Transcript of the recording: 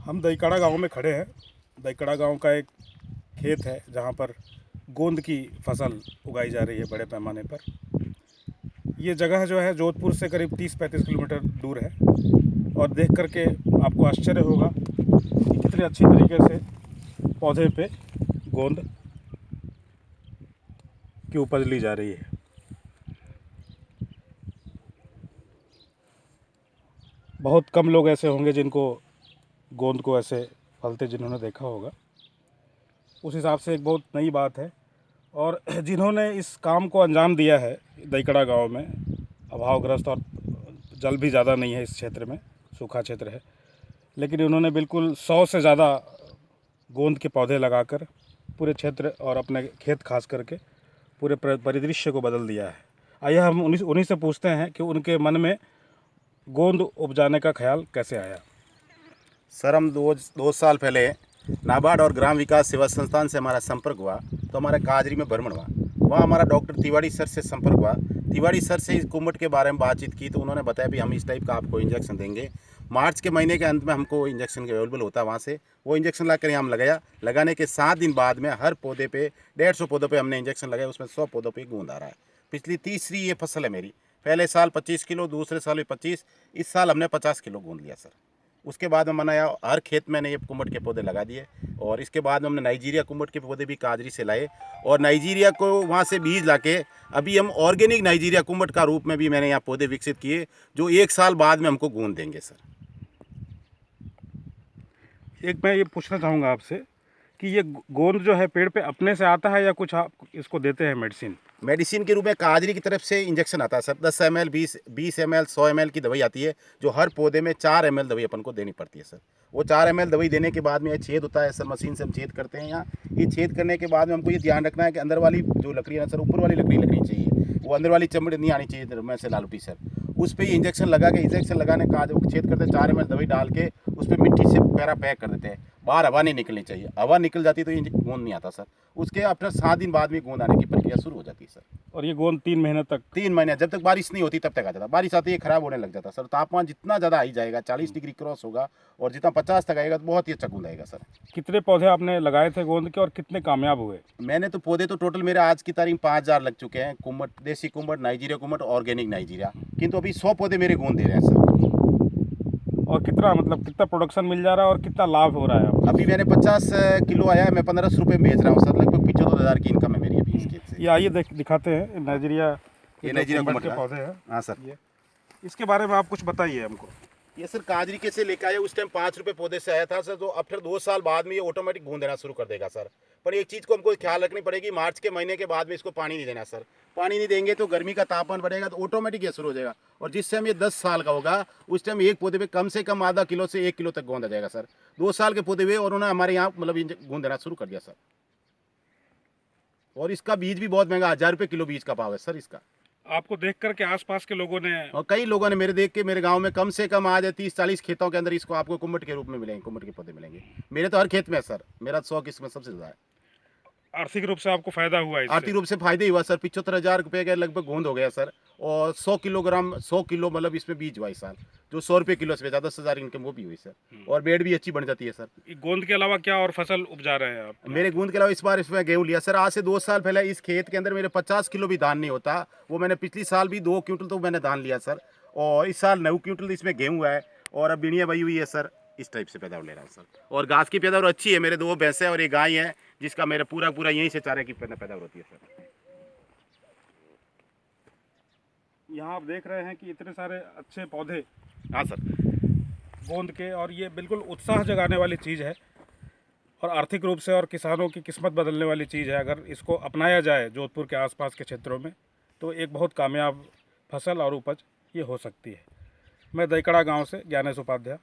हम दईकड़ा गांव में खड़े हैं। दईकड़ा गांव का एक खेत है जहां पर गोंद की फसल उगाई जा रही है बड़े पैमाने पर। ये जगह जो है जोधपुर से करीब 30-35 किलोमीटर दूर है और देख करके आपको आश्चर्य होगा कि कितने अच्छी तरीके से पौधे पे गोंद की उपज ली जा रही है। बहुत कम लोग ऐसे होंगे जिनको गोंद को ऐसे फलते जिन्होंने देखा होगा। उस हिसाब से एक बहुत नई बात है और जिन्होंने इस काम को अंजाम दिया है दईकड़ा गांव में, अभावग्रस्त और जल भी ज़्यादा नहीं है इस क्षेत्र में, सूखा क्षेत्र है, लेकिन उन्होंने बिल्कुल 100 से ज़्यादा गोंद के पौधे लगाकर पूरे क्षेत्र और अपने खेत खास करके पूरे परिदृश्य को बदल दिया है। आइए हम उन्हीं से पूछते हैं कि उनके मन में गोंद उपजाने का ख्याल कैसे आया। सर, हम दो साल पहले नाबार्ड और ग्राम विकास सेवा संस्थान से हमारा संपर्क हुआ, तो हमारा काजरी में भ्रमण हुआ। वहाँ हमारा डॉक्टर तिवारी सर से संपर्क हुआ। तिवारी सर से इस कुम्मट के बारे में बातचीत की तो उन्होंने बताया भी हम इस टाइप का आपको इंजेक्शन देंगे। मार्च के महीने के अंत में हमको इंजेक्शन अवेलेबल होता है वहाँ से। वो इंजेक्शन लाकर यहाँ हम लगाया। लगाने के 7 दिन बाद में हर पौधे पे 150 पौधों पे हमने इंजेक्शन लगाया। उसमें 100 पौधों पे गोंद आ रहा है। पिछली तीसरी ये फसल है मेरी। पहले साल 25 किलो, दूसरे साल भी 25, इस साल हमने 50 किलो गोंद लिया सर। उसके बाद में मनाया, हर खेत मैंने ये कुम्मट के पौधे लगा दिए और इसके बाद में हमने नाइजीरिया कुम्मट के पौधे भी काजरी से लाए और नाइजीरिया को वहाँ से बीज लाके अभी हम ऑर्गेनिक नाइजीरिया कुम्मट का रूप में भी मैंने यहाँ पौधे विकसित किए, जो 1 साल बाद में हमको गोंद देंगे सर। एक मैं ये पूछना चाहूँगा आपसे कि ये गोंद जो है पेड़ पे अपने से आता है या कुछ आप इसको देते हैं मेडिसिन के रूप में काजरी की तरफ से इंजेक्शन आता है सर। 10 ml, 20 ml, 100 ml की दवाई आती है, जो हर पौधे में 4 ml दवाई अपन को देनी पड़ती है सर। वो 4 ml दवाई देने के बाद में ये छेद होता है सर, मशीन से हम छेद करते हैं यहाँ। ये छेद करने के बाद में हमको ये ध्यान रखना है कि अंदर वाली जो लकड़ी है ना सर, ऊपर वाली लकड़ी लगनी चाहिए, वो अंदर वाली चमड़ी नहीं आनी चाहिए में से लालूटी सर। उस पर इंजेक्शन लगा के, इंजेक्शन लगाने का छेद करते 4 ml दवाई डाल के उस पर मिट्टी से पैरा पैक कर देते हैं। बाहर हवा नहीं निकलनी चाहिए, हवा निकल जाती तो ये गोंद नहीं आता सर। उसके आफ्टर 7 दिन बाद में गोंद आने की प्रक्रिया शुरू हो जाती है सर। और ये गोंद 3 महीने तक 3 महीने जब तक बारिश नहीं होती तब तक आ जाता। बारिश आती है खराब होने लग जाता सर। तापमान जितना ज़्यादा आई जाएगा, 40 डिग्री क्रॉस होगा और जितना 50 तक आएगा तो बहुत ही अच्छा गोंद आएगा सर। कितने पौधे आपने लगाए थे गोंद के और कितने कामयाब हुए? मैंने तो पौधे तो टोटल मेरे आज की तारीख 5000 लग चुके हैं। कुम्मट, देसी कुम्मट, नाइजीरिया कुम्मट, ऑर्गेनिक नाइजीरिया, किंतु अभी 100 पौधे मेरे गोंद दे रहे हैं सर। और कितना प्रोडक्शन मिल जा रहा है और कितना लाभ हो रहा है आपको? अभी मैंने 50 किलो आया है, मैं 1500 रुपये बेच रहा हूँ सर। लगभग 75,000 की इनकम है मेरी अभी इस खेत से। ये आइए दिखाते हैं नाइजीरिया, ये नाइजीरिया कुम्मट के पौधे हैं। हाँ सर। ये इसके बारे में आप कुछ बताइए हमको। ये सर काजरी के से लेकर आया, उस टाइम 5 रुपये पौधे से आया था सर। तो अब फिर 2 साल बाद में ये ऑटोमेटिक गोंद देना शुरू कर देगा सर। पर एक चीज़ को हमको ख्याल रखनी पड़ेगी, मार्च के महीने के बाद में इसको पानी नहीं देना सर। पानी नहीं देंगे तो गर्मी का तापमान बढ़ेगा तो ऑटोमेटिक ये शुरू हो जाएगा। और जिस टाइम ये 10 साल का होगा उस टाइम एक पौधे पे कम से कम आधा किलो से 1 किलो तक गोंद आ जाएगा सर। 2 साल के पौधे हुए और उन्होंने हमारे यहाँ मतलब गोंद देना शुरू कर दिया सर। और इसका बीज भी बहुत महंगा, 1000 रुपये किलो बीज का भाव है सर इसका। आपको देख कर के आसपास के लोगों ने और कई लोगों ने मेरे देख के, मेरे गांव में कम से कम आज 30-40 खेतों के अंदर इसको आपको कुम्मट के रूप में मिलेंगे, कुम्मट के पौधे मिलेंगे। मेरे तो हर खेत में है सर, मेरा 100 किस्म सबसे ज़्यादा है। आर्थिक रूप से आपको फायदा हुआ इससे? आर्थिक रूप से फायदा ही हुआ सर। 75,000 रुपये का लगभग गोंद हो गया सर। और 100 किलो मतलब इसमें बीज हुआ इस साल, जो 100 रुपये किलो से बेचा, 10,000 इनकम वो भी हुई सर। और बेड भी अच्छी बन जाती है सर। गोंद के अलावा क्या और फसल उपजा रहे हैं आप? मेरे गोंद के अलावा इस बार इसमें गेहूँ लिया सर। आज से 2 साल पहले इस खेत के अंदर मेरे 50 किलो भी धान नहीं होता। वो मैंने पिछली साल भी 2 क्विंटल तो मैंने धान लिया सर। और इस साल 9 क्विंटल इसमें गेहूँ है और अब बिनिया बही हुई है सर। इस टाइप से पैदावार ले रहा हूँ सर। और घास की पैदावार अच्छी है। मेरे 2 भैंसे और एक गाय है, जिसका मेरा पूरा यहीं से चारे की पैदावार होती है सर। यहाँ आप देख रहे हैं कि इतने सारे अच्छे पौधे, हाँ सर, गोंद के, और ये बिल्कुल उत्साह जगाने वाली चीज़ है और आर्थिक रूप से और किसानों की किस्मत बदलने वाली चीज़ है। अगर इसको अपनाया जाए जोधपुर के आसपास के क्षेत्रों में तो एक बहुत कामयाब फसल और उपज ये हो सकती है। मैं दईकड़ा गांव से ज्ञानेश उपाध्याय।